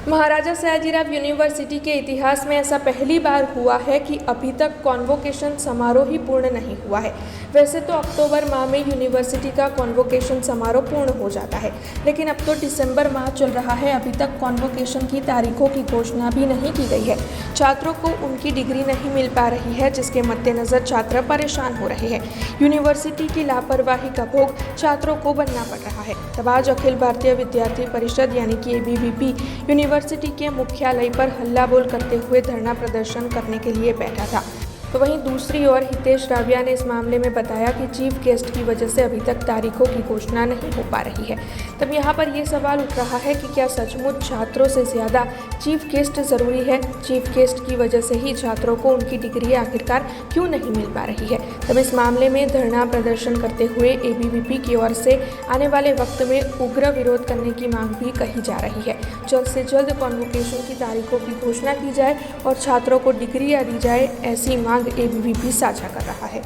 महाराजा Sayajirao university के इतिहास में ऐसा पहली बार हुआ है कि अभी तक कॉन्वोकेशन समारोह ही पूर्ण नहीं हुआ है। वैसे तो अक्टूबर माह में यूनिवर्सिटी का कॉन्वोकेशन समारोह पूर्ण हो जाता है, लेकिन अब तो दिसंबर माह चल रहा है, अभी तक कॉन्वोकेशन की तारीखों की घोषणा भी नहीं की गई है। छात्रों को उनकी डिग्री नहीं मिल पा रही है, जिसके मद्देनज़र छात्र परेशान हो रहे हैं। यूनिवर्सिटी की लापरवाही का भोग छात्रों को बनना पड़ रहा है। तब आज अखिल भारतीय विद्यार्थी परिषद यानी कि ABVP यूनिवर्सिटी के मुख्यालय पर हल्ला बोल करते हुए धरना प्रदर्शन करने के लिए बैठा था। तो वहीं दूसरी ओर हितेश राविया ने इस मामले में बताया कि चीफ गेस्ट की वजह से अभी तक तारीखों की घोषणा नहीं हो पा रही है। तब यहाँ पर ये सवाल उठ रहा है कि क्या सचमुच छात्रों से ज़्यादा चीफ गेस्ट ज़रूरी है? चीफ गेस्ट की वजह से ही छात्रों को उनकी डिग्री आखिरकार क्यों नहीं मिल पा रही है? तब इस मामले में धरना प्रदर्शन करते हुए ABVP की ओर से आने वाले वक्त में उग्र विरोध करने की मांग भी कही जा रही है। जल्द से जल्द कॉन्वोकेशन की तारीखों की घोषणा की जाए और छात्रों को डिग्रियाँ दी जाए, ऐसी मांग ABVP साझा कर रहा है।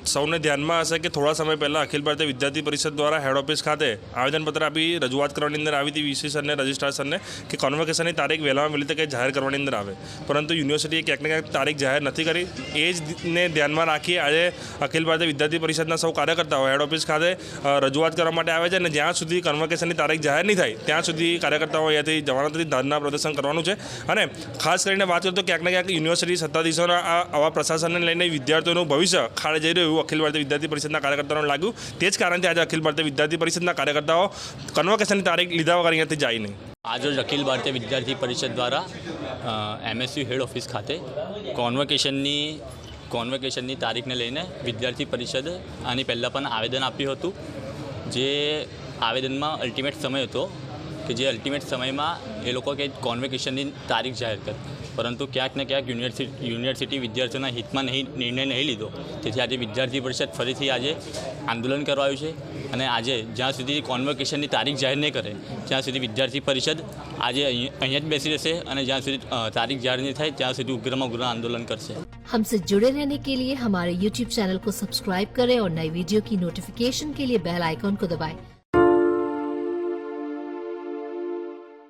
સૌને ધ્યાનમાં હશે કે થોડા સમય પહેલાં અખિલ ભારતીય વિદ્યાર્થી પરિષદ દ્વારા હેડ ઓફિસ ખાતે આવેદનપત્ર આપી રજૂઆત કરવાની અંદર આવી હતી VC સરને, રજિસ્ટ્રાર સરને કે કન્વોકેશનની તારીખ વહેલામાં વહેલી તકે જાહેર કરવાની અંદર આવે, પરંતુ યુનિવર્સિટીએ ક્યાંક ને ક્યાંક તારીખ જાહેર નથી કરી। એ જને ધ્યાનમાં રાખી આજે અખિલ ભારતીય વિદ્યાર્થી પરિષદના સૌ કાર્યકર્તાઓ હેડ ઓફિસ ખાતે રજૂઆત કરવા માટે આવે છે અને જ્યાં સુધી કન્વોકેશનની તારીખ જાહેર નહીં થાય ત્યાં સુધી કાર્યકર્તાઓ અહીંયાથી જવાના નથી, ધરના પ્રદર્શન કરવાનું છે। અને ખાસ કરીને વાત કરીએ તો ક્યાંક ને ક્યાંક યુનિવર્સિટી સત્તાધીશોના આવા પ્રશાસનને લઈને વિદ્યાર્થીઓનું ભવિષ્ય ખાડે જઈ રહ્યું અખિલ ભારતીય વિદ્યાર્થી પરિષદના કાર્યકર્તાઓને લાગ્યું। તે જ કારણથી આજે અખિલ ભારતીય વિદ્યાર્થી પરિષદના કાર્યકર્તાઓ કન્વોકેશનની તારીખ લીધા વગર અહીંયાથી જાય નહીં। आज अखिल भारतीय विद्यार्थी परिषद द्वारा MSU हेड ऑफिस खाते कॉन्वोकेशनની તારીખને લઈને વિદ્યાર્થી પરિષદ આની પહેલાં પણ આવેદન આપ્યું હતું। જે આવેદનમાં અલ્ટિમેટ સમય હતો કે જે અલ્ટિમેટ સમયમાં એ લોકો કે કॉन्वोकेशनની તારીખ જાહેર કરે, પરંતુ ક્યાંક ને ક્યાંક યુનિવર્સિટી વિદ્યાર્થીઓના હિતમાં નિર્ણય નહીં લીધો। તેથી આજે વિદ્યાર્થી પરિષદ ફરીથી આજે આંદોલન કરવા આવ્યું છે અને આજે જ્યાં સુધી કॉन्वोकेशनની તારીખ જાહેર નહીં કરે ત્યાં સુધી વિદ્યાર્થી પરિષદ આજે અહીંયા જ બેસી રહેશે અને જ્યાં સુધી તારીખ જાહેર નહીં થાય ત્યાં સુધી ઉગ્રમાં ઉગ્ર आंदोलन करશે। हमसे जुड़े रहने के लिए हमारे YouTube चैनल को सब्सक्राइब करें और नई वीडियो की नोटिफिकेशन के लिए बेल आइकॉन को दबाएं।